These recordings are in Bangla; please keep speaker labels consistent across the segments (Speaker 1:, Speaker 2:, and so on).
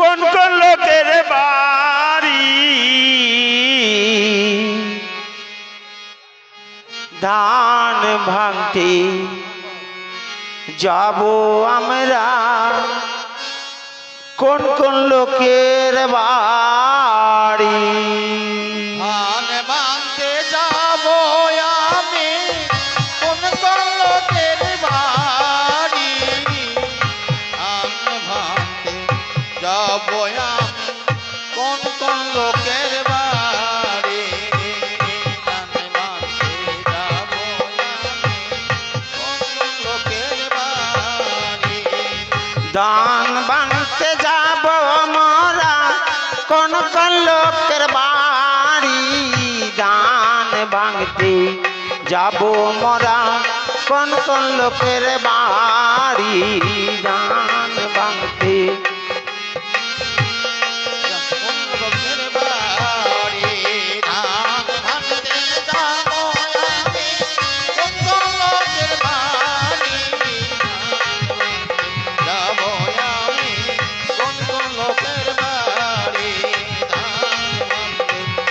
Speaker 1: কোন কোন লোকের বাড়ি ধান ভাঙতে যাব আমরা কোন কোন লোকের বাড়ি
Speaker 2: ধান ভাঙতে যাব আমি কোন কোন লোকের বাড়ি ধান ভাঙতে যাব আমি কোন কোন লোকের বাড়ি ধান ভাঙতে যাব আমি কোন কোন লোকের বাড়ি
Speaker 1: দান ভাঙতে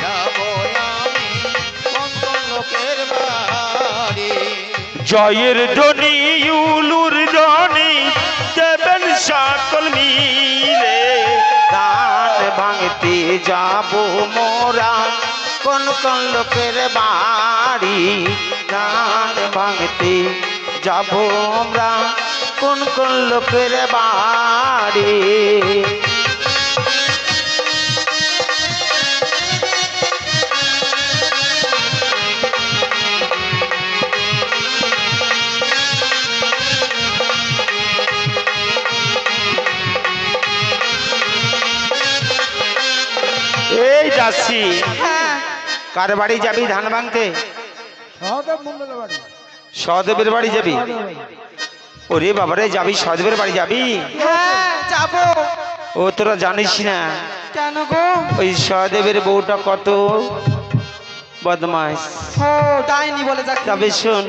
Speaker 1: যাব জয়ের ধ্বনি উলুর ধ্বনি দেবেন সকল মিলে দান ভাঙতে যাব মোরা কোন কোন লোকের বাড়ি দান ভাঙতে যাব আমরা কোন কোন লোকের বাড়ি এই যাচ্ছি কার বাড়ি যাবি ধান ভাঙতে সহদেবের বাড়ি যাবি ওরে বাবারে যাবি সহদেবের বাড়ি যাবি
Speaker 3: যাবো
Speaker 1: ও তোরা জানিস না
Speaker 3: কেন গো
Speaker 1: ওই সহদেবের বউটা কত বদমাস
Speaker 3: ও ডাইনি বলে যাক
Speaker 1: তবে শোন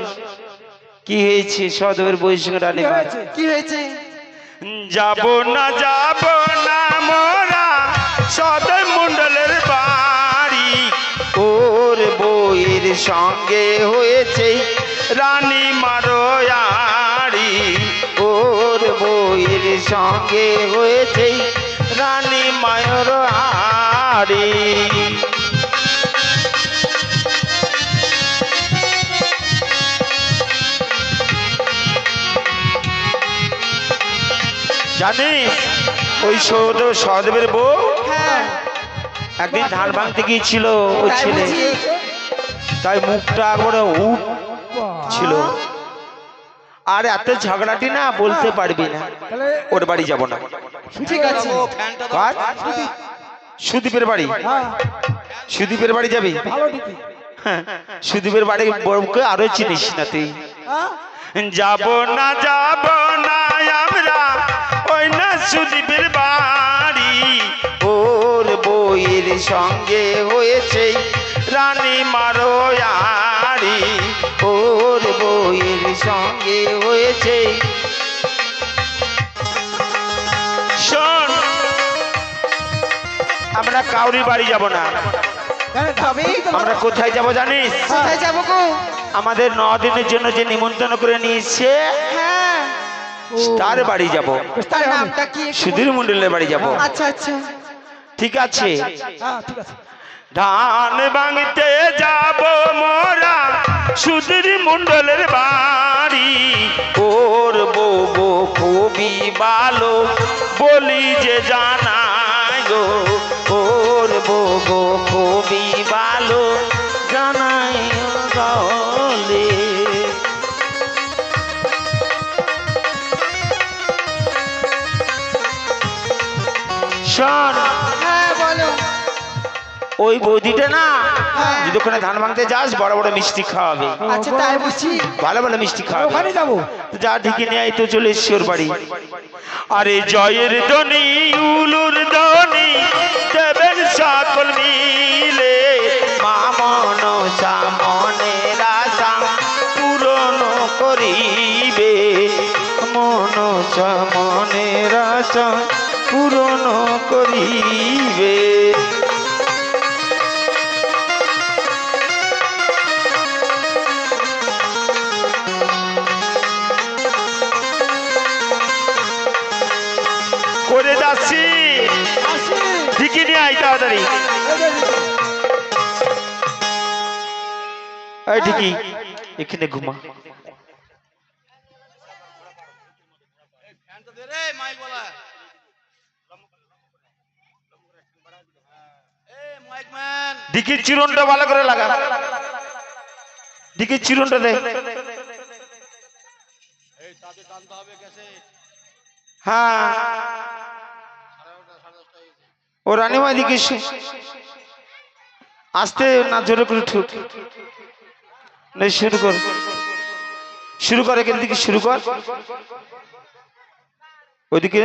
Speaker 1: কি হয়েছে সহদেবের বউয়ের সঙ্গে রানী
Speaker 3: কি হয়েছে
Speaker 1: যাব না মোরা সদয় মন্ডলের বাড়ি ওর বউয়ের সঙ্গে হয়েছে রানী মারোয়ারি ওর বউয়ের সঙ্গে হয়েছে রানী মারোয়ারি জানিস ওই সহদেবের বউ একদিন ধান ভাঙতে গিয়েছিল ওই ছেলে তাই মুখটা একবারে উপ ছিল আর এত ঝগড়াটি না বলতে পারবি না ওর বাড়ি যাব না
Speaker 3: ঠিক আছে
Speaker 1: সুদীপের বাড়ি সুদীপের বাড়ি যাবি সুদীপের বাড়ি বউকে আরো চিনিস না তুই যাব না আমরা ওই না সুদীপের বাড়ি ওর বউয়ের সঙ্গে হয়েছে রানী মারোয়ারি ওর বউয়ের সঙ্গে হয়েছে শোন আমরা কাউরি বাড়ি যাব না আমরা কোথায় যাব জানিস
Speaker 3: কোথায় যাবো গো
Speaker 1: আমাদের 9 দিনের জন্য যে নিমন্ত্রণ করে নিয়েছে তার বাড়ি যাব
Speaker 3: তার নামটা কি
Speaker 1: সুধীর মন্ডলের বাড়ি যাব
Speaker 3: আচ্ছা আচ্ছা
Speaker 1: ঠিক আছে ধান ভাঙতে যাব মোরা সুধীর মন্ডলের বাড়ি ওর বউ খুবই ভালো বলি যে জানাই গো ওর বউ খুবই ভালো জানাই গলে শোন
Speaker 3: বলো
Speaker 1: ওই বৌদিটা না যদি ওখানে ধান ভাঙতে যাস বড় বড় মিষ্টি খাওয়াবে
Speaker 3: আচ্ছা তাই বুঝছি
Speaker 1: ভালো ভালো মিষ্টি খাওয়াবে
Speaker 3: ওখানে যাবো
Speaker 1: যা ঢেকে নিয়ে আয় তো চলে এসছি ওর বাড়ি আরে জয়ের ধ্বনি উলুর ধ্বনি দেবেন সকল মিলে মা মনসা মনের আশা পূরণ করিবে মনসা মনের আশা পূরণ করিবে। করে যাচ্ছি, ঠিকই নিয়ে আই তাড়াতাড়ি। এই ঠিকই এখানে ঘুমা। ডিকির চিরুনটা ভালো করে লাগা, ডিকির চিরুনটা দে। হ্যাঁ ও রানীমা দিকে আসতে না, জোরে করে ঠুক শুরু কর, শুরু কর, এখান থেকে শুরু কর। ওইদিকে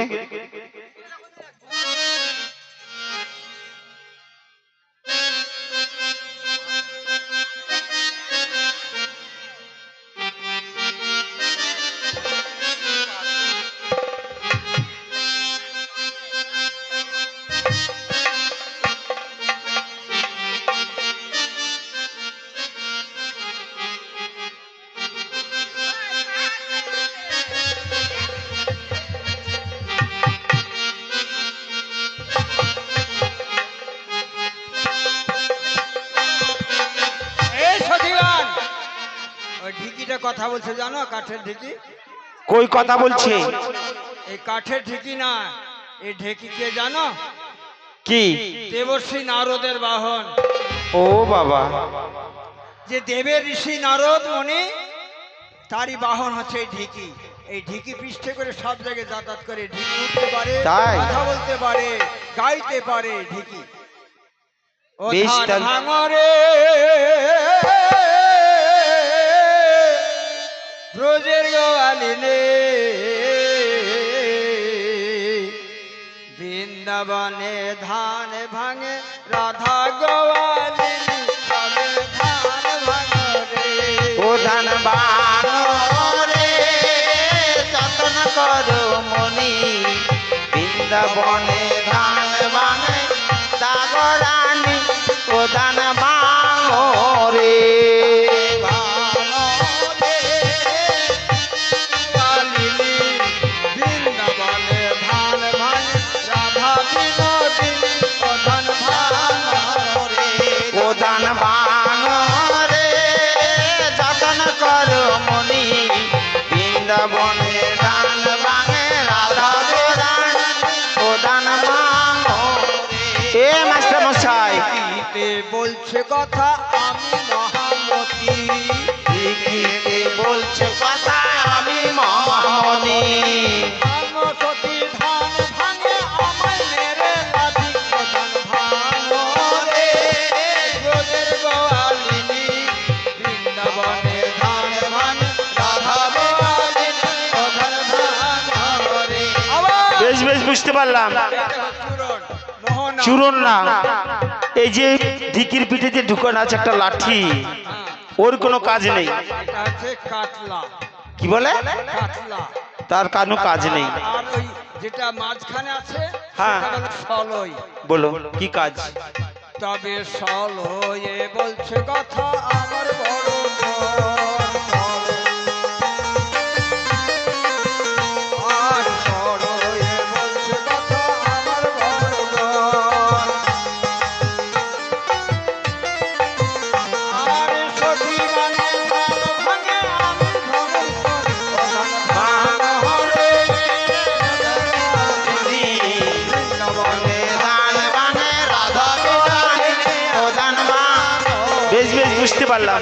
Speaker 3: ঢিকিটা কথা বলছে জানো, কাঠের ঢিকি।
Speaker 1: কই কথা বলছে?
Speaker 3: এই কাঠের ঢিকি না, এই ঢেকি কে জানো?
Speaker 1: কি?
Speaker 3: দেবর্ষি নারদের বাহন।
Speaker 1: ও বাবা,
Speaker 3: যে দেবের ঋষি নারদ মনে, তারই বাহন হচ্ছে এই ঢিকি। এই ঢিকি পৃষ্ঠে করে সব জায়গায় যাতায়াত করে। ঢিকি উঠতে পারে,
Speaker 1: তাই?
Speaker 3: কথা বলতে পারে, গাইতে পারে ঢিকি। ও
Speaker 1: বেশ
Speaker 3: ধান
Speaker 1: তাহলে-
Speaker 3: ভাঙরে ব্রজের গোয়ালিনে, বৃন্দাবনে ধান ভাঙে রাধা গোয়ালিনী, তবে ধান ভাঙরে।
Speaker 2: ও ধান বানরে যতন করো মনি, বৃন্দাবনে ধান ভাঙে দাগরানি। ও ধান বানরে
Speaker 3: বৃন্দাবনে ধান ভাঙে রাধা বিনোদিনী, ও ধান ভাঙরে।
Speaker 2: ও ধান বানরে যতন করো মনি, বৃন্দাবনে ধান ভাঙে রাধা গোরানি। ও ধান বানরে এ মাস্টার মশাই
Speaker 3: ঢিকিতে বলছে কথা আমি মহামতি,
Speaker 2: ঢিকিতে বলছে কথা আমি মহামণি।
Speaker 3: সতী ধান ভাঙে আমায় মেরে লাথি, ও ধান ভাঙরে ব্রজের গোয়ালিনী, বৃন্দাবনে ধান ভাঙে রাধা গোয়ালিনী, ও ধান ভাঙরে।
Speaker 1: বেশ বেশ বুঝতে পারলাম।
Speaker 3: চূরণ মোহনা।
Speaker 1: চূরণ না, এই যে ঢিকির পিঠে যে ঢুকানো আছে একটা লাঠি, ওর কোনো কাজ নেই।
Speaker 3: এটা হচ্ছে কাটলা।
Speaker 1: কি বলে?
Speaker 3: কাটলা।
Speaker 1: তার কোনো কাজ নেই।
Speaker 3: আর ওই যেটা মাঝখানে আছে,
Speaker 1: হ্যাঁ।
Speaker 3: সেটা হলো সলই।
Speaker 1: বলো কি কাজ?
Speaker 3: তবে সলয়ে বলছে কথা আমার বড় মন, আর সলয়ে বলছে কথা আমার বড় মন। আর সখী মানে ধান ভাঙে আমি ধনুর মন, ও ধান ভাঙরে বৃন্দাবনে
Speaker 2: ধান ভাঙে রাধা গোরানি। ও ধান বানরে
Speaker 1: বেশ বেশ বুঝতে পারলাম।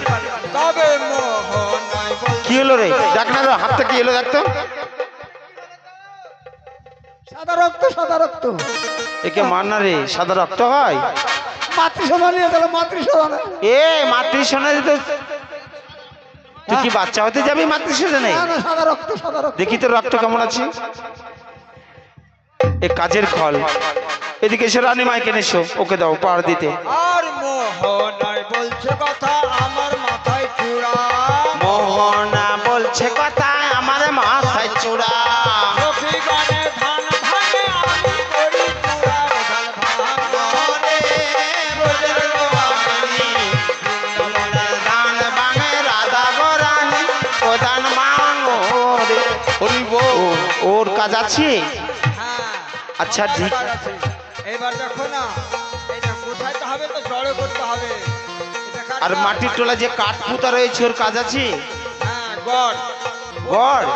Speaker 3: তবে মোহনায় বলছে
Speaker 1: কি হলো রে? দেখ না, হাতটা কি এলো দেখতো।
Speaker 3: সাদা রক্ত, সাদা রক্ত।
Speaker 1: একে মার না রে, সাদা রক্ত হয়?
Speaker 3: মাতৃসভা নিয়ে গেল, মাতৃসভা না।
Speaker 1: এ মাতৃসোনা দিতে তুই কি বাচ্চা হতে যাবি মাতৃসোনা নেই?
Speaker 3: না, সাদা রক্ত, সাদা রক্ত।
Speaker 1: দেখি তোর রক্ত কেমন আছে। এ কাজের ফল। এদিকে এসে রানী মাইকে এসো, ওকে দাও পাহাড় দিতে।
Speaker 3: আর মোহনায় বলছে কথা আমার মাথায় চূড়া,
Speaker 2: মোহনা বলছে কথা আমার মাথায় চূড়া।
Speaker 3: সখী গানে ধান ভাঙে আমি
Speaker 1: কাজ আছে?
Speaker 3: হ্যাঁ
Speaker 1: আচ্ছা, ঠিক।
Speaker 3: কাজ আছে। এবার দেখো না, এটা কোথায় তো হবে, তো জড়ো করতে হবে। এটা কার
Speaker 1: আর
Speaker 3: কাজ?
Speaker 1: মাটির টোলা যে কাঠ পুঁতা রয়েছে ওর কাজ আছে?
Speaker 3: হ্যাঁ গড়
Speaker 1: গড়?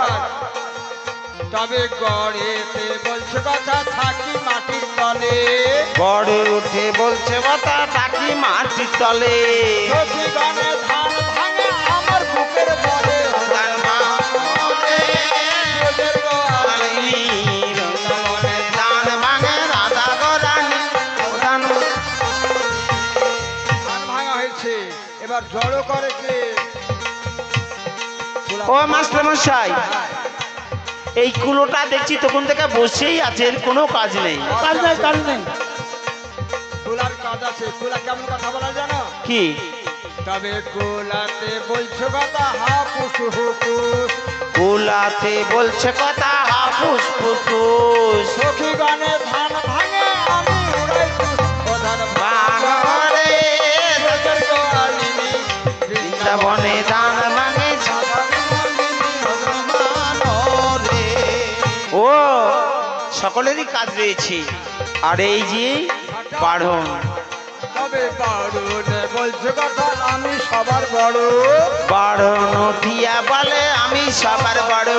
Speaker 3: তবে গড়েতে বলছে কথা থাকি মাটির তলে,
Speaker 1: গড়ে উঠে বলছে কথা থাকি মাটির তলে।
Speaker 3: সখী গানে ধান ভাঙে আমার বুকের বলে,
Speaker 2: ধান ভাঙে,
Speaker 3: তোদের গোয়ালে
Speaker 2: ধান ভাঙে রাধা গো রানী, ধান
Speaker 3: ধান ভাঙা হয়েছে, এবার জড়ো করে কে?
Speaker 1: ও মাস্টার মশাই, এই কুলোটা দেখছি তখন থেকে বসেই আছে, এর কোনো কাজ নেই।
Speaker 3: কুলার কাজ আছে। কুলা কেমন কথা বলা জানো?
Speaker 1: কি?
Speaker 3: তবে কুলাতে বলছো কথা হাপুস হুপুস,
Speaker 1: কুলাতে বলছে কথা হাফুস ফুসফুস।
Speaker 3: সখী গানে ধান ভাঙে আমি উড়াই তুস, ও ধান ভাঙা
Speaker 2: ভাঙরে
Speaker 3: তোদের গোয়ালিনী
Speaker 1: বৃন্দাবনে দান ভাঙে।
Speaker 2: মানরে
Speaker 1: ও সকলেরই কাজ রয়েছে। আর এই যে বাঢ়ন,
Speaker 3: তবে বাড়ুনে বলছো কথা আমি সবার বড়,
Speaker 1: বাঢ়ন উঠিয়া বলে আমি সবার বড়।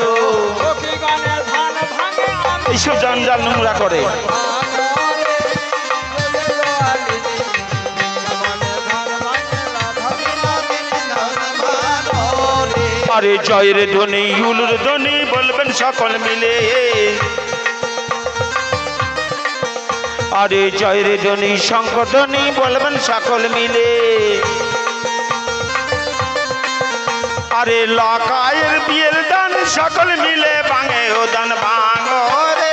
Speaker 3: সখী গানে ধান ভাঙে আমি
Speaker 1: এইসব জঞ্জাল নোংরা করে।
Speaker 3: ভাঙরে তোদের গোয়ালিনী বৃন্দাবনে ধান ভাঙে রাধা
Speaker 2: মানরে
Speaker 1: আরে জয়ের ধ্বনি উলুর ধ্বনি বলবেন সকল মিলে। আরে জয়ের ধ্বনি শঙ্খ ধ্বনি বলবেন সকল মিলে। আরে লাকায়ের বিয়ের দান সকল মিলে ভাঙে ও দান ভাঙরে।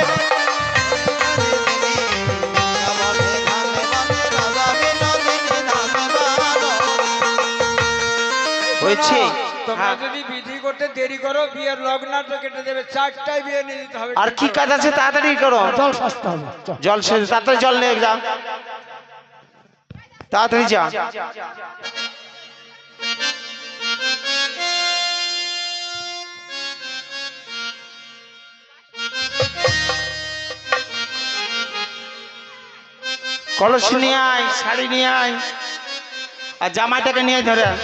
Speaker 1: হয়েছে?
Speaker 3: তোমরা যদি বিধি করতে দেরি করো বিয়ের লগ্নটা কেটে দেবে, 4টায় বিয়ে নিয়ে দিতে হবে।
Speaker 1: আর কি কাজ আছে তাড়াতাড়ি করো। জল শেষ, তাড়াতাড়ি জল নিয়ে যা, তাড়াতাড়ি যা। কলস নিয়ে আয়, শাড়ি নিয়ে আয়, আর জামাইটাকে নিয়ে ধরে আয়।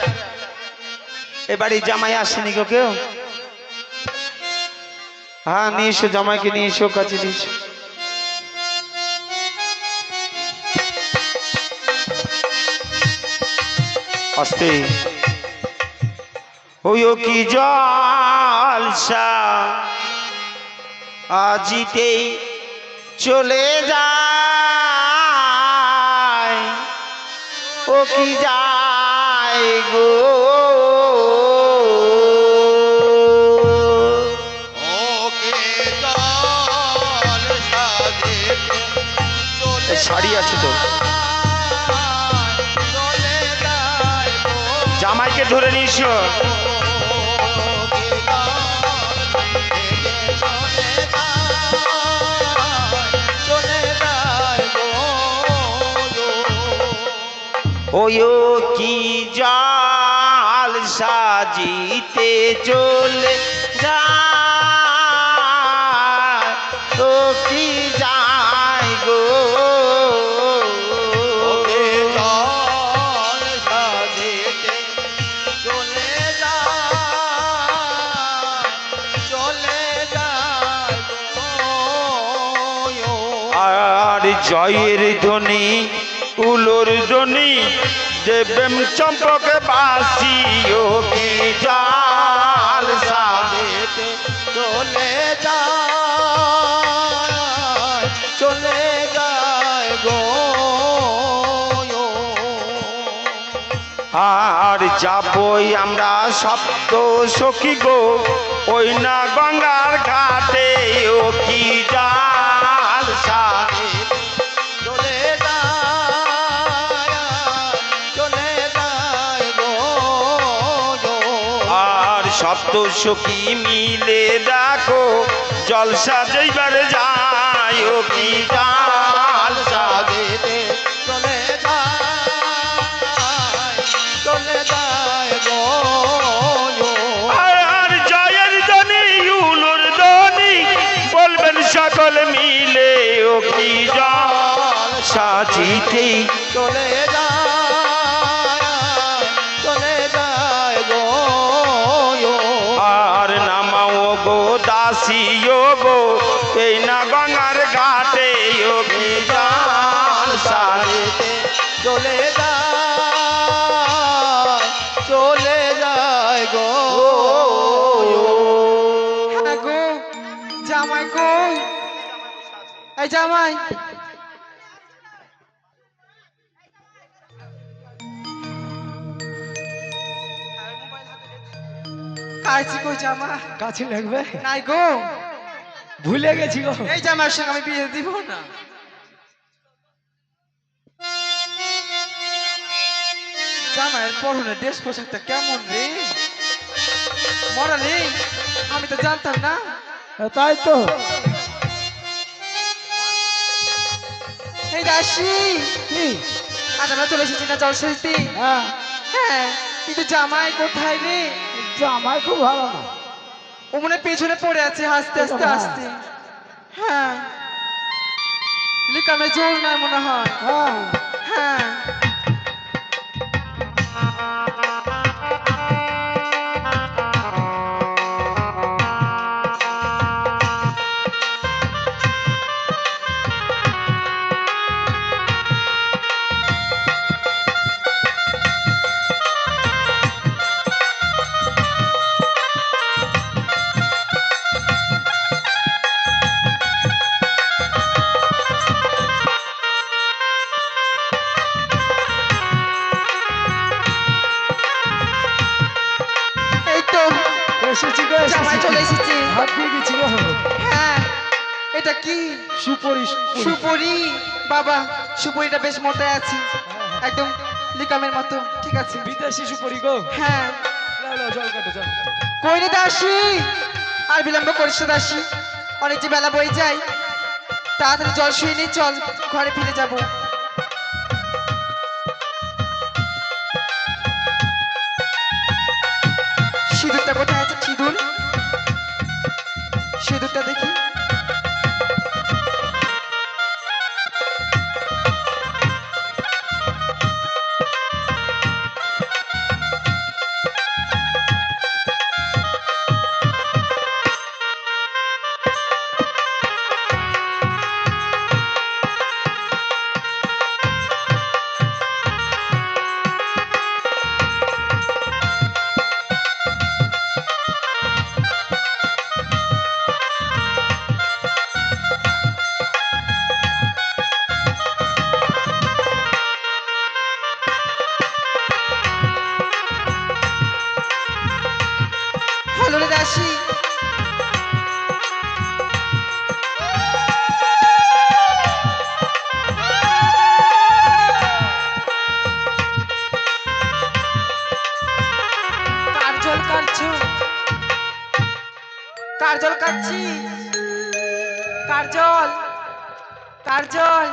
Speaker 1: এবারে জামাই আসেনি গো কেউ? হ্যাঁ নিয়ে এসো, জামাইকে নিয়ে এসো, কাছে নিয়ে এসো। আস্তে। ওইও কি জলসা আজিতে চলে যায়, ও কি যায় গো।
Speaker 2: ওকে জল সাজে চলে
Speaker 1: শাড়ি আছে তো,
Speaker 2: চলে যায় গো।
Speaker 1: জামাইকে ধরে নিস।
Speaker 2: ওকে জল চলে যায় গো।
Speaker 1: ওয়ো কি জাল সাজিতে চলে যায়, ও কি যায় গো।
Speaker 2: ওকে জল সাজেতে চলে যায় গো।
Speaker 1: আর জয়ের ধ্বনি উলোর ধ্বনি দেবেম চম্পক বাসি, ও কি জাল সাজিতে
Speaker 2: চলে যায় গো।
Speaker 1: আর যাবই আমরা সপ্ত সখী গো ওই না গঙ্গার ঘাটে, ও কি জাল সাজে।
Speaker 2: চলে যায় গো।
Speaker 1: আর সপ্ত সখী মিলে দেখো জলসা যেইবার যায়, ও কি জাল সাজে।
Speaker 2: চলে যায় গো।
Speaker 1: আর জয়ের ধ্বনি উলুর ধ্বনি বলবেন সকল মিলে ও কি জল সাজিতে
Speaker 2: চলে যায় গো
Speaker 1: আর নামাও গো দাসী গো এই না গঙ্গার ঘাটে ও কি জল সাজিতে
Speaker 2: চলে যায় গো
Speaker 4: হ্যাঁ গো জামাই গো এই জামাই কাছে কই জামা
Speaker 5: কাছে লাগবে
Speaker 4: নাই গো
Speaker 5: ভুলে গেছি গো
Speaker 4: এই জামার সঙ্গে আমি বিয়ে দিব না জামাইয়ের পরনে ড্রেস পোশাকটা কেমন রে মরালি আমি তো জানতাম না
Speaker 5: তাই তো
Speaker 4: এই দাসী
Speaker 5: কি
Speaker 4: আজ আমরা চলে এসেছি না জলসইতে
Speaker 5: হ্যাঁ
Speaker 4: হ্যাঁ কিন্তু জামাই কোথায় রে
Speaker 5: জামাই খুব ভালো না
Speaker 4: ও মনে হয় পেছনে পড়ে আছে হাসতে হাসতে হাসতে হ্যাঁ লিকামে জোর নাই মনে হয়
Speaker 5: হ্যাঁ
Speaker 4: হ্যাঁ এই তো
Speaker 5: এসেছি গো
Speaker 4: জামাই চলে এসেছে
Speaker 5: হাত দিয়ে গেছি গো
Speaker 4: হ্যাঁ এটা কি
Speaker 5: সুপরি
Speaker 4: সুপুরি বাবা সুপুরিটা বেশ মোটা আছে একদম লিকামের মতো ঠিক আছে
Speaker 5: বিদেশি সুপরি গো
Speaker 4: হ্যাঁ
Speaker 5: লাও লাও জল কাটো জল কাটো।
Speaker 4: কই রে দাসী আর বিলম্ব করিস না দাসী অনেক যে বেলা বয়ে যায় তাড়াতাড়ি জল শুয়ে নি চল ঘরে ফিরে যাব সিঁদুরটা কোথায় আছে সিঁদুর সিঁদুরটা দেখি হলো রে দাসী কার জল কাটছো কার জল কাটছি কার জল কার জল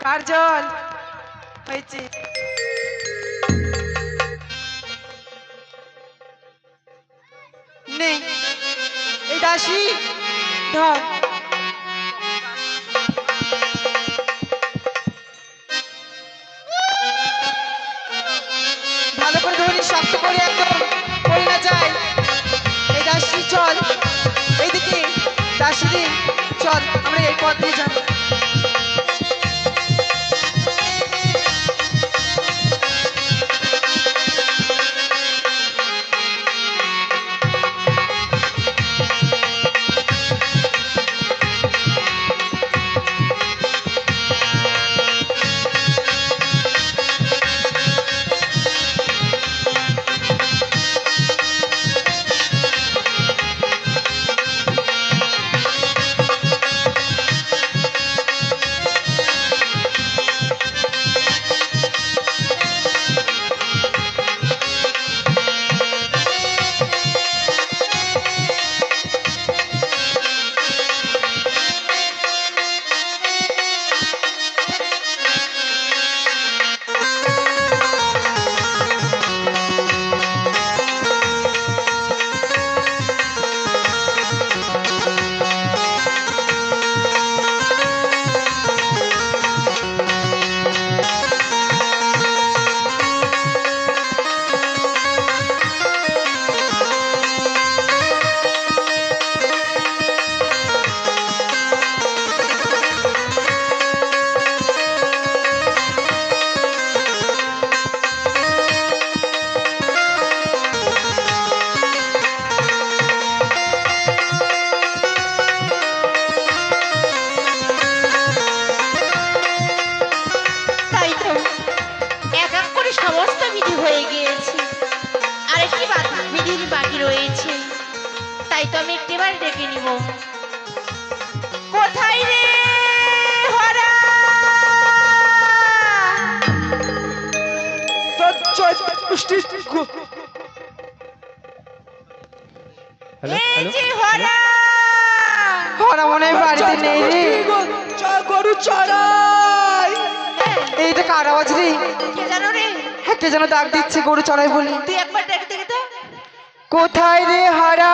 Speaker 4: কার জল হয়েছে নেই এই দাসী ধর ভালো করে ধরি শক্ত করে একদম পড়ে না যায় এই দাসী চল এইদিকে দাসী রে চল আমরা এই পথ দিয়ে যাবো
Speaker 6: তো আমি একটিবার ডেকে নিব। কোথায় রে হরা? এই যে হরা,
Speaker 4: হরা মনে হয় বাড়িতে নেই রে।
Speaker 5: গরু চড়াই।
Speaker 4: এইটা কার আওয়াজ রে?
Speaker 6: কে জানো রে?
Speaker 4: হ্যাঁ, কে যেন ডাক দিচ্ছে গরু চড়াই বলি।
Speaker 6: তুই একবার ডেকে দেখে তো।
Speaker 4: কোথায় রে হারা?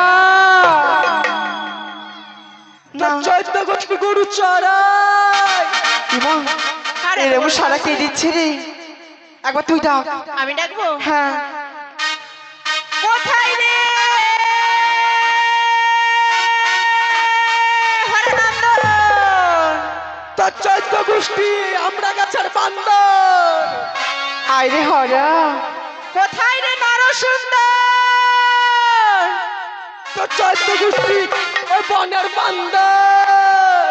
Speaker 4: না,
Speaker 5: চৈত্য গোষ্ঠী গরু চড়াই।
Speaker 4: ইমা,
Speaker 6: কার
Speaker 4: এরকম সারা কে দিচ্ছে রে? একবার তুই ডাক।
Speaker 6: আমি ডাকবো?
Speaker 4: হ্যাঁ,
Speaker 6: কোথায় রে হরানন্দন?
Speaker 5: তার চৈত্য গোষ্ঠী আমরা গাছের বান্দর।
Speaker 4: আয় রে হরা।
Speaker 6: কোথায় রে নরসুন্দর?
Speaker 5: তার চৈত্য গোষ্ঠী ওই বনের বান্দর।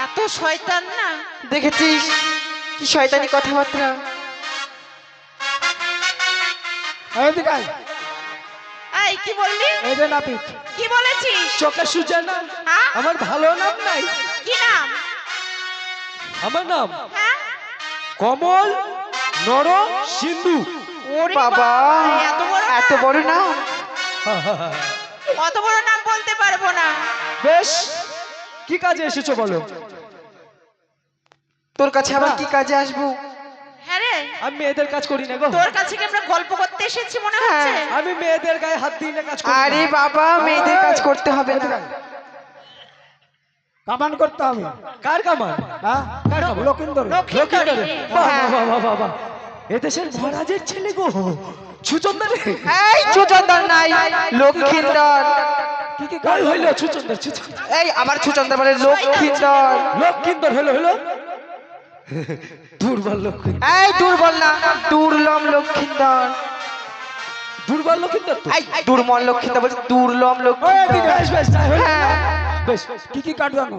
Speaker 6: এত শয়তান না।
Speaker 4: দেখেছিস কি শয়তানি কথাবার্তা?
Speaker 6: এই কি বললি?
Speaker 5: এই যে নাপিত,
Speaker 6: কি বলেছিস?
Speaker 5: চোখে সুজে না?
Speaker 6: হ্যাঁ?
Speaker 5: আমার ভালো নাম নাই।
Speaker 6: কি নাম?
Speaker 5: আমার নাম
Speaker 6: হ্যাঁ?
Speaker 5: কমল নর সিন্ধু।
Speaker 6: ওরে
Speaker 4: বাবা,
Speaker 6: এত বড়
Speaker 4: এত
Speaker 6: নাম?
Speaker 4: বড় না?
Speaker 6: অত বড় নাম বলতে পারবো না।
Speaker 5: বেশ, কি কাজে এসেছো বলো?
Speaker 4: তোর কাছে আবার কি কাজে আসবো?
Speaker 6: হ্যাঁ রে,
Speaker 5: আমি মেয়েদের কাজ করি না গো।
Speaker 6: তোর কাছে কি আমরা গল্প করতে এসেছি মনে হচ্ছে?
Speaker 5: আমি মেয়েদের গায়ে হাত দিই না, কাজ করি না।
Speaker 4: আরে বাবা, মেয়েদের কাজ করতে হবে না।
Speaker 3: কামান করতে হবে।
Speaker 5: কার কামান?
Speaker 3: হ্যাঁ,
Speaker 5: কার কামান?
Speaker 3: লক্ষিন্দর।
Speaker 6: লক্ষ্মীন্দরে।
Speaker 5: বাহ,
Speaker 4: হ্যাঁ।
Speaker 5: বাহ, বাহ, বাহ, বাহ। এদেশের মহারাজের ছেলে গো, সুচন্দ্র।
Speaker 4: এই সুচন্দর নাই, লক্ষিন্দর।
Speaker 5: কি কি গাল হইল? সুচন্দ্র, সুচন্দ্র।
Speaker 4: এই আবার সুচন্দর বলে লক্ষিন্দর।
Speaker 5: লক্ষিন্দর হলো হলো দুর্বল লক্ষিন্দর।
Speaker 4: এই দুর্বল না, দুর্লম লক্ষিন্দর।
Speaker 5: দুর্বল লক্ষিন্দর তো।
Speaker 4: এই দুর্মল লক্ষিন্দর বলছে, দুর্লম লক্ষিন্দর।
Speaker 5: বেশ বেশ, তাই হলো।
Speaker 4: হ্যাঁ।
Speaker 5: বেশ,
Speaker 3: কি কি কাঠ জানো?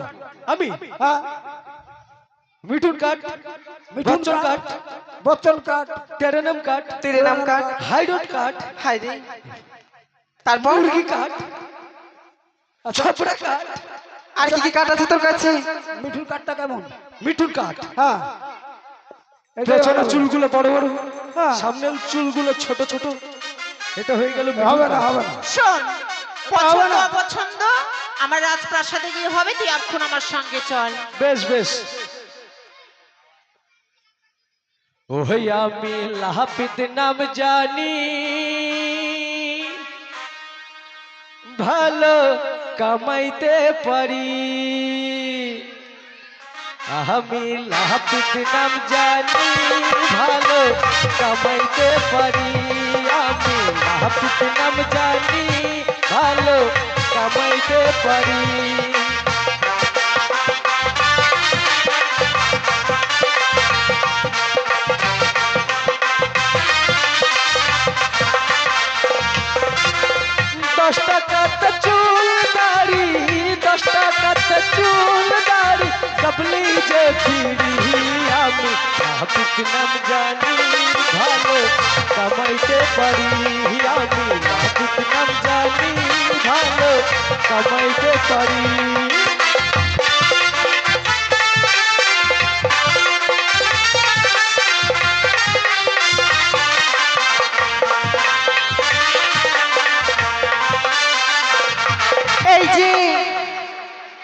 Speaker 5: আমি
Speaker 3: হ্যাঁ,
Speaker 5: মিঠুন কাঠ,
Speaker 3: মিঠুন
Speaker 5: বচ্চন কাঠ,
Speaker 3: বচ্চন কাঠ,
Speaker 5: টেরেনাম কাঠ,
Speaker 4: তেরে নাম কাঠ।
Speaker 5: হাইড্রোট কাঠ,
Speaker 4: হাই রে, তারপর
Speaker 5: মুরগি কাঠ, ছপড়া কাঠ,
Speaker 4: আর কি কি কাঠ আছে তোর কাছে?
Speaker 3: মিঠুন কাঠটা কেমন?
Speaker 5: মিঠুন কাঠ।
Speaker 3: হ্যাঁ, এটা
Speaker 5: পেছনের চুলগুলো বড় বড়,
Speaker 3: হ্যাঁ।
Speaker 5: সামনের চুলগুলো ছোট ছোট। এটা হয়ে গেল মিঠুন
Speaker 3: হবে না,
Speaker 5: কাঠ।
Speaker 3: হবে না।
Speaker 6: শোন, পছন্দ অপছন্দ আমার রাজপ্রাসাদে গিয়ে হবে, তুই এখন আমার সঙ্গে চল।
Speaker 5: বেশ বেশ। ওই আমি লাপিত নাম জানি, ভালো কামাইতে পারি। আমি লাপিত নাম জানি, ভালো কামাইতে পারি। আমি লাপিত নাম জানি, ভালো কামাইতে পারি। দশ টাকাতে চুল দাড়ি, 10 টাকাতে চুল দাড়ি, কবলি যে ফিরি। আমি লাপিত নাম জানি, ভালো কামাইতে পারি। আমি লাপিত নাম জানি, ভালো কামাইতে পারি।
Speaker 4: এই যে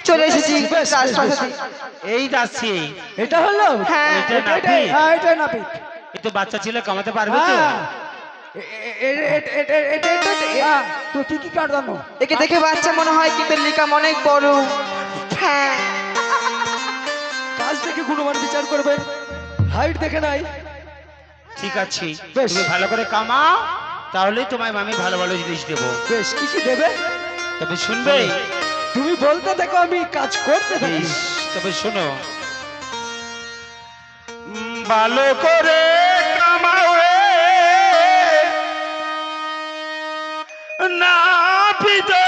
Speaker 4: চলে এসেছি
Speaker 5: বেশ, বেশ,
Speaker 4: রাজপ্রাসাদে।
Speaker 1: এই যাচ্ছি।
Speaker 5: এটা হলো?
Speaker 4: হ্যাঁ,
Speaker 1: এটা নাপিত।
Speaker 3: হ্যাঁ, এটাই নাপিত।
Speaker 1: এ তো বাচ্চা ছেলে কামাতে পারবে তো?
Speaker 3: হ্যাঁ, হ্যাঁ, তুই কি কি কাঠ জানো?
Speaker 4: একে দেখে বাচ্চা মনে হয়, কিন্তু লিকাম অনেক বড়। হ্যাঁ,
Speaker 5: কাজ দেখে গুণমান বিচার করবেন, হাইট দেখে নাই।
Speaker 1: ঠিক আছে,
Speaker 5: বেশ।
Speaker 1: তুমি ভালো করে কামাও, তাহলেই তোমায় আমি ভালো ভালো জিনিস দেবো।
Speaker 5: বেশ, কি কি দেবে?
Speaker 1: তবে শুনবে?
Speaker 5: তুমি বলতে থাকো, আমি কাজ করতে থাকি।
Speaker 1: বেশ, তবে শোনো, ভালো করে কামাও না পিতে।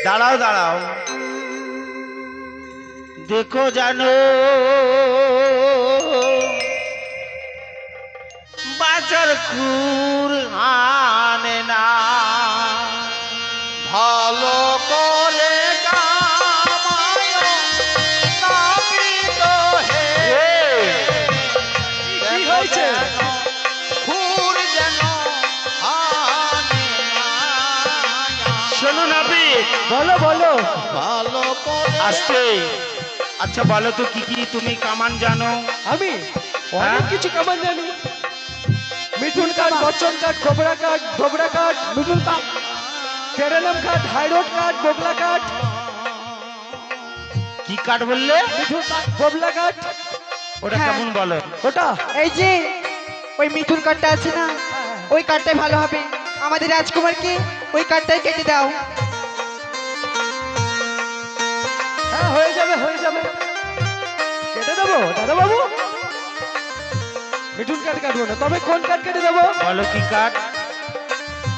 Speaker 1: দাঁড়াও দাঁড়াও, দেখো জানো বাজ বাঁচার খুর আনে না।
Speaker 2: ভালো করে কামায় নাপিত হে
Speaker 5: কি হয়েছে?
Speaker 2: খুর যেন আনে না।
Speaker 1: শোনো নাপিত,
Speaker 5: বলো বলো।
Speaker 2: ভালো করে
Speaker 1: আসতে। আচ্ছা বলো তো কি কি তুমি কামান জানো?
Speaker 5: আমি অনেক
Speaker 1: হ্যাঁ?
Speaker 5: কিছু কামান জানি। মিঠুন কাঠ, বচ্চন কাঠ, খোবরা কাঠ, ধোবরা কাঠ, মিঠুন কাঠ, কেরালাম কাঠ, হাইরোড কাঠ, বগলা কাঠ,
Speaker 1: কি কাঠ বললে?
Speaker 5: মিঠুন কাঠ, বগলা কাঠ।
Speaker 1: ওটা
Speaker 4: হ্যাঁ।
Speaker 1: কেমন বলো?
Speaker 5: ওটা
Speaker 4: এই যে ওই মিথুন কাঠটা আছে না, ওই কাঠটাই ভালো হবে। আমাদের রাজকুমারকে ওই কাঠটাই কেটে দাও।
Speaker 5: হ্যাঁ হয়ে যাবে হয়ে যাবে, কেটে দেবো দাদা বাবু। মিঠুন কাঠ কাটবো না, তবে কোন কাঠ কেটে দেবো?
Speaker 1: বলো কি কাঠ?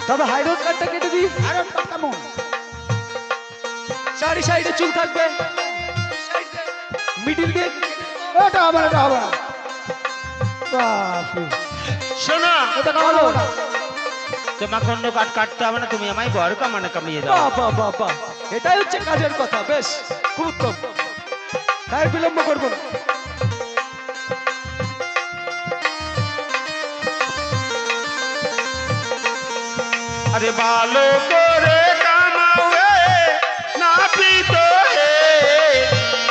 Speaker 5: তবে হাইরোড কাঠটা কেটে দিই। চারি সাইডে চুল থাকবে, মিডিল দিয়ে ওটা আবার এটা হবে না। বাপরে,
Speaker 1: শোনো,
Speaker 5: ওটা কামালো না।
Speaker 1: তোমাকে অন্য কাঠ কাটতে হবে না, তুমি আমায় বড় কামানে কামিয়ে দাও।
Speaker 5: বাহ বাহ বাহ বাহ, এটাই হচ্ছে কাজের কথা। বেশ, খুব উত্তম। তাই বিলম্ব করবো না।
Speaker 1: আরে ভালো করে কামাবে নাপিত হে,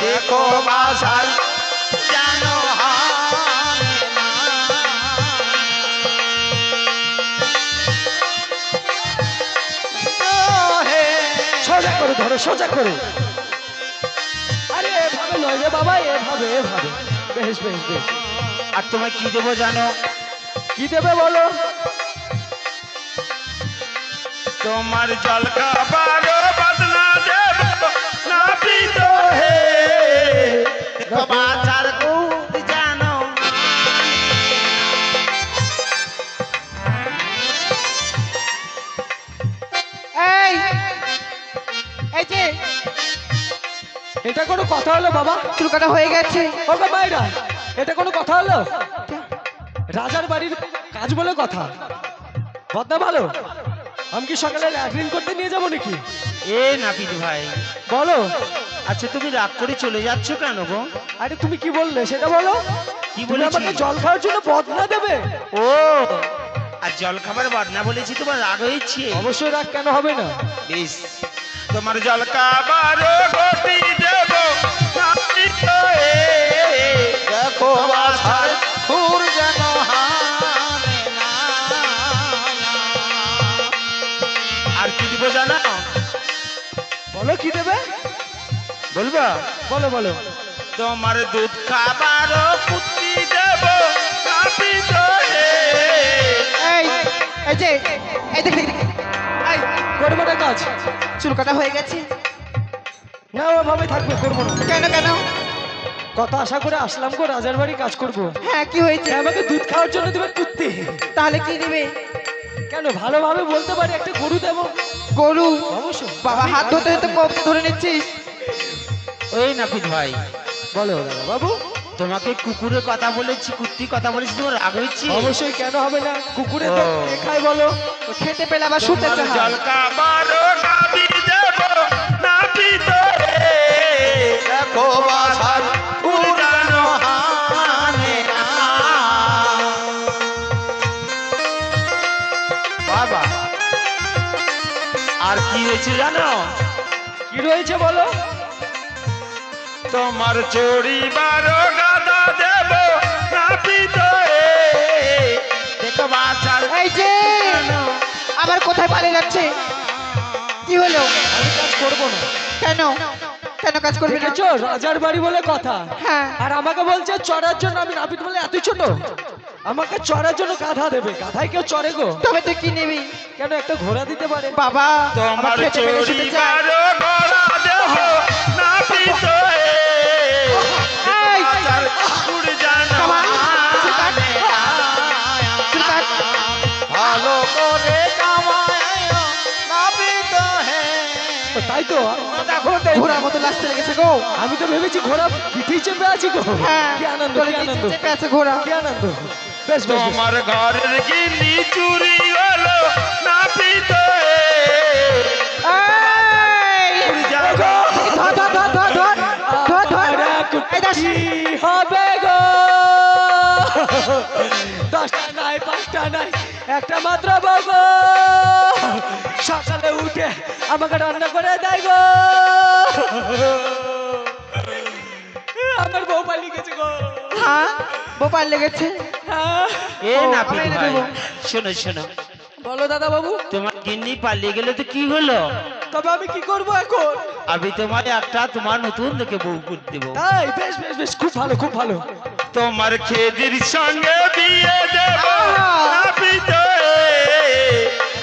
Speaker 1: দেখো বাসার
Speaker 2: যেন হানে না। হে
Speaker 5: সোজা করে ধরো, সোজা করে। আরে এভাবে নয় রে বাবা, এভাবে এভাবে। বেশ বেশ বেশ।
Speaker 1: আর তোমায় কি দেবো জানো?
Speaker 5: কি দেবে বলো?
Speaker 1: তোমার জল খাবার বদনা দেব নাপিত হে, দেখো বাসার খুব জানো।
Speaker 4: এই এই যে
Speaker 5: এটা কোনো কথা হলো বাবা?
Speaker 4: চুল কাটা হয়ে গেছে।
Speaker 5: ও মাইরা, এটা কোনো কথা হলো? রাজার বাড়ির কাজ বলে কথা। বদনা ভালো, আমি কি সকালে ল্যাট্রিন করতে নিয়ে যাবো নাকি?
Speaker 1: এ নাপিত ভাই,
Speaker 5: বলো।
Speaker 1: আচ্ছা তুমি রাগ করে চলে যাচ্ছ কেন গো?
Speaker 5: আরে তুমি কি বললে সেটা বলো।
Speaker 1: কি
Speaker 5: তুমি
Speaker 1: বলেছি?
Speaker 5: আমাকে জল খাওয়ার জন্য বদনা দেবে?
Speaker 1: ও, আর জল খাবার বদনা বলেছি, তোমার রাগ হয়েছে?
Speaker 5: অবশ্যই রাগ কেন হবে না।
Speaker 1: বেশ, তোমার জল খাবার গতি দেব নাপিত হে,
Speaker 2: দেখো বাসার খুর যেন হানে না।
Speaker 1: আর কি দিব জানো?
Speaker 5: বলো কি দেবে?
Speaker 1: বলবা?
Speaker 5: বলো বলো।
Speaker 1: তোমার দুধ খাবার পুতি দেব নাপিত হে।
Speaker 4: এই এই যে এই দেখ দেখ দেখ। এই
Speaker 5: করবো না কাজ?
Speaker 4: চুল কাটা হয়ে গেছে।
Speaker 5: না ওভাবে থাকবে, করবো না।
Speaker 4: কেন কেন?
Speaker 5: কত আশা করে আসলাম গো, রাজার বাড়ি কাজ করবো।
Speaker 4: হ্যাঁ কি হয়েছে?
Speaker 5: আমাকে দুধ খাওয়ার জন্য দেবে কুত্তি?
Speaker 4: তাহলে কি দিবে?
Speaker 5: কেন, ভালোভাবে বলতে পারি, একটা গরু দেবো।
Speaker 4: গরু?
Speaker 5: অবশ্যই।
Speaker 4: বাবা হাত ধরতে ধরতে পথ ধরে নিচ্ছিস।
Speaker 1: ওই নাপিত ভাই,
Speaker 5: বলো দাদা বাবু।
Speaker 1: তোমাকে কুকুরের কথা বলেছি, কুত্তি কথা বলেছি, তোমার রাগ হয়েছে?
Speaker 5: অবশ্যই, কেন হবে না? কুকুরের
Speaker 1: ও।
Speaker 5: তো কে খায় বলো?
Speaker 4: ও খেতে পেলে আবার শুতে
Speaker 1: তোমার
Speaker 4: চায়।
Speaker 1: জল খাবার গাবি দেব নাপিত হে,
Speaker 2: দেখো বাসার খুর যেন হানে না।
Speaker 1: বাবা, আর কি হয়েছে জানো?
Speaker 5: কি রয়েছে বলো?
Speaker 1: তোমার চড়িবার গাদা দেব নাপিত হে, দেখো বাছার
Speaker 4: এই যে আবার কোথায় পালিয়ে যাচ্ছে? কি হলো?
Speaker 5: আমি কাজ করবো না।
Speaker 4: কেন কেন কাজ করবি না?
Speaker 5: দেখেছো, রাজার বাড়ি বলে কথা।
Speaker 4: হ্যাঁ
Speaker 5: আর আমাকে বলছে চড়ার জন্য। আমি নাপিত বলে এতই ছোট? আমাকে চড়ার জন্য গাধা দেবে। গাধায় কেউ চড়ে গো?
Speaker 4: তবে তুই কি নিবি?
Speaker 5: কেন, একটা ঘোড়া দিতে পারে?
Speaker 4: বাবা
Speaker 1: তোমার
Speaker 4: আমার খেতে পেলে শুতে চায়।
Speaker 1: চড়িবার গড়া দেব নাপিত হে,
Speaker 4: এই!
Speaker 1: বাছার উড় জানো
Speaker 4: কামান, চুল কাট, চুল কাট।
Speaker 2: ভালো করে কামায় নাপিত হে।
Speaker 5: ও, তাই তো।
Speaker 4: ঘোড়ার মতো লাগতে লেগেছে গো।
Speaker 5: আমি তো ভেবেছি ঘোড়া পিঠেই চেপে আছি গো।
Speaker 4: হ্যাঁ
Speaker 5: কি আনন্দ,
Speaker 4: তোর
Speaker 5: কি আনন্দ,
Speaker 4: চেপে আছে ঘোড়া।
Speaker 5: কি আনন্দ। বেশ বেশ বেশ।
Speaker 1: তোমার ঘরের গিন্নি চুরি হলো নাপিত
Speaker 4: এই,
Speaker 1: যাও
Speaker 4: ধর ধর ধর ধর ধর ধর ধর
Speaker 5: আরে
Speaker 4: এই দাস
Speaker 5: কি হবে গো? 10টা নাই 5টা নাই একটা মাত্র বউ গো। সকালে উঠে আমাকে রান্না করে দেয় গো। আমার বউ পালিয়ে গেছে গো।
Speaker 4: হ্যাঁ বোপাল লেগেছে
Speaker 5: হ্যাঁ।
Speaker 1: এ
Speaker 4: ও,
Speaker 1: নাপিত
Speaker 4: আমি এনে
Speaker 1: ভাই
Speaker 4: দেবো।
Speaker 1: শোনো শোনো,
Speaker 5: বলো দাদা বাবু,
Speaker 1: তোমার গিন্নি পালিয়ে গেলে তো কি হলো?
Speaker 5: তবে আমি কি করবো এখন?
Speaker 1: আমি তোমার একটা তোমার নতুন দেখে বউ করে দেবো।
Speaker 5: তাই বেশ বেশ বেশ, খুব ভালো খুব ভালো।
Speaker 1: তোমার খেদির সঙ্গে বিয়ে দেব নাপিত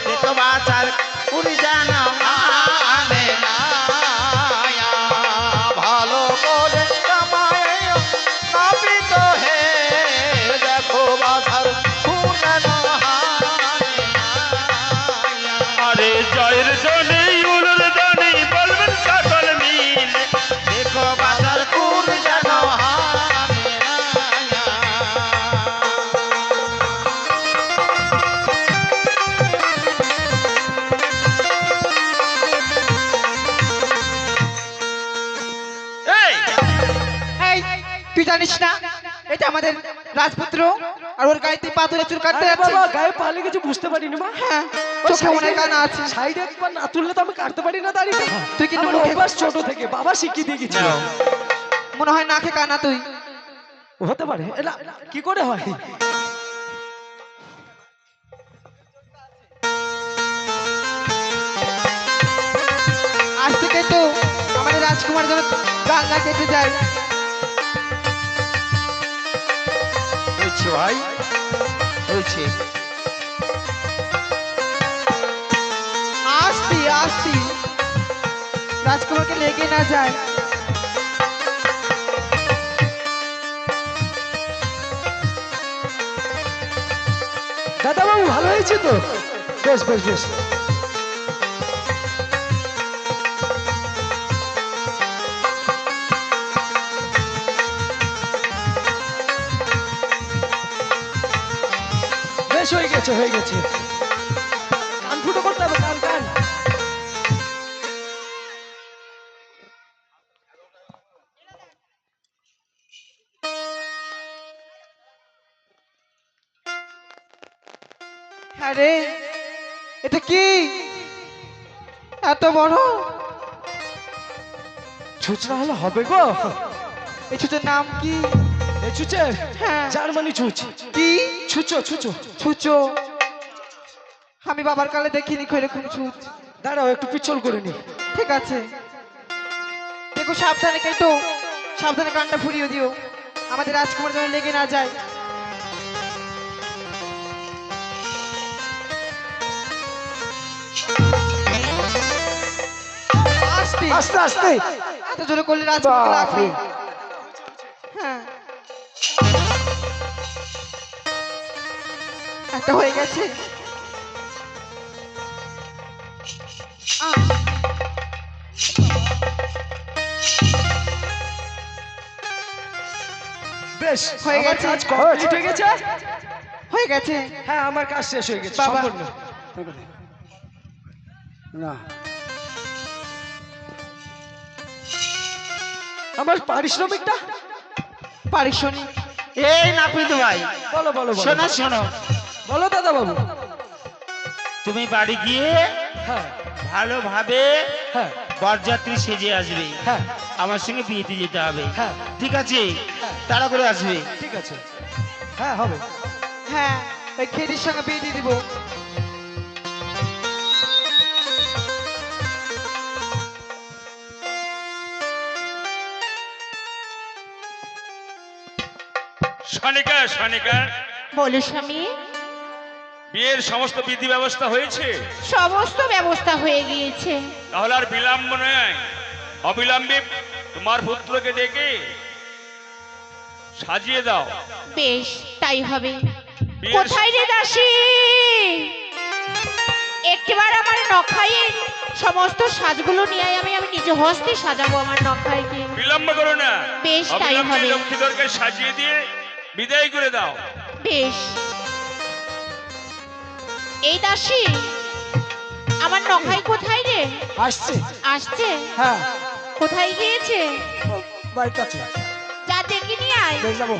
Speaker 2: দেখো বাছার উড়ি জানো মানে না ভালো করে কামায় নাপিত হে দেখো বাছার উড়ানো
Speaker 1: আরে জয়ের জনে উলুর জনে বলবেন সকল মিলে
Speaker 2: দেখো বাছার কুর জানো
Speaker 1: এই
Speaker 4: এই তুই জানিস না এটা আমাদের রাজপুত্র আর ওর গায়ে তুই পাথরে চুল কাটতে
Speaker 5: আরে
Speaker 4: যাচ্ছিস
Speaker 5: বাবা, গায়ে পালিয়ে গেছে বুঝতে পারিনি মা।
Speaker 4: হ্যাঁ চোখে মনে হয় কানা আছে
Speaker 5: সাইডে একবার না তুললে তো আমি কাটতে পারি না দাড়িটা।
Speaker 4: তুই কিন্তু
Speaker 5: আমার
Speaker 4: মুখে-
Speaker 5: অভ্যাস ছোট থেকে বাবা শিখিয়ে দিয়ে গেছিল।
Speaker 1: নাও।
Speaker 4: মনে হয় নাকে কানা তুই
Speaker 5: হতে পারে, এটা কি করে হয়?
Speaker 4: আজ থেকে তো আমাদের রাজকুমার যেন গাল না কেটে যায়
Speaker 1: হয়েছে ভাই হয়েছে।
Speaker 4: আসতি আসতি রাজকুমারকে লেগে না যায়
Speaker 5: দাদা বাবু ভালো হয়েছে তো? বেশ বেশ বেশ। বেশ হয়ে গেছে হয়ে গেছে। কান ফুটো করতে হবে, কান কান।
Speaker 4: আরে এটা কি এত বড়
Speaker 5: ছুচরা হলে হবে গো।
Speaker 4: এই ছুচোর নাম কি
Speaker 5: এই ছুচে
Speaker 4: হ্যাঁ
Speaker 5: জার্মানি ছুচ।
Speaker 4: কি
Speaker 5: ছুচো ছুচো।
Speaker 4: ছুচো আমি বাবার কালে দেখিনি এরকম ছুচ
Speaker 5: দাঁড়াও একটু পিছল করে নি।
Speaker 4: ঠিক আছে দেখো সাবধানে কেটো সাবধানে কানটা ফুরিয়ে দিও আমাদের রাজকুমার যেন লেগে না যায় আস্তে
Speaker 5: আস্তে আস্তে।
Speaker 4: এত জোরে করলে রাজকুমার লাগবে
Speaker 5: বাপরে।
Speaker 4: হ্যাঁ একটা হয়ে গেছে আহ,
Speaker 5: বেশ
Speaker 4: হয়ে
Speaker 5: আমার
Speaker 4: গেছে।
Speaker 5: কাজ কমপ্লিট হয়ে গেছে।
Speaker 4: হয়ে গেছে
Speaker 5: হ্যাঁ আমার কাজ শেষ হয়ে গেছে
Speaker 4: বাবা।
Speaker 5: সম্পূর্ণ। না আমার পারিশ্রমিকটা
Speaker 4: পারিশ্রমিক
Speaker 1: এই নাপিত ভাই
Speaker 5: বলো বলো বলো।
Speaker 1: শোনো শোনো,
Speaker 5: বলো দাদা বাবু।
Speaker 1: তুমি বাড়ি গিয়ে
Speaker 5: হ্যাঁ
Speaker 1: ভালোভাবে
Speaker 5: হ্যাঁ
Speaker 1: বরযাত্রী সেজে আসবে,
Speaker 5: হ্যাঁ
Speaker 1: আমার সঙ্গে বিয়েতে যেতে হবে।
Speaker 5: হ্যাঁ
Speaker 1: ঠিক আছে,
Speaker 5: হ্যাঁ।
Speaker 1: তাড়া করে আসবে।
Speaker 5: ঠিক আছে। হ্যাঁ হবে।
Speaker 4: হ্যাঁ ওই খেদির সঙ্গে বিয়ে দিয়ে দিব
Speaker 7: শানিকা শানিকা
Speaker 6: বলো স্বামী,
Speaker 7: বিয়ের সমস্ত বিধি ব্যবস্থা হয়েছে?
Speaker 6: সমস্ত ব্যবস্থা হয়ে গিয়েছে।
Speaker 7: তাহলে আর বিলম্ব নয়, অবিলম্বে তোমার পুত্রকে ডেকে সাজিয়ে দাও।
Speaker 6: বেশ তাই হবে।
Speaker 7: বিয়ের
Speaker 6: কোথায় রে দাসী? একটিবার আমার নখাইয়ের সমস্ত সাজগুলো নিয়ে আয়, আমি নিজে হস্তে সাজাবো আমার নখাইকে।
Speaker 7: বিলম্ব করো না,
Speaker 6: বেশ, তাই
Speaker 7: অবিলম্বে
Speaker 6: হবে।
Speaker 7: লক্ষ্মীধরকে সাজিয়ে দিয়ে বিদায় করে দাও।
Speaker 6: বেশ, এই দাসী আমার নখাই কোথায় রে?
Speaker 5: আসছে।
Speaker 6: আসছে?
Speaker 5: হ্যাঁ,
Speaker 6: কোথায় গিয়েছে?
Speaker 5: বাড়ির কাছে।
Speaker 6: যা দেখে নিয়ে আয়।
Speaker 5: দেখ যাবো।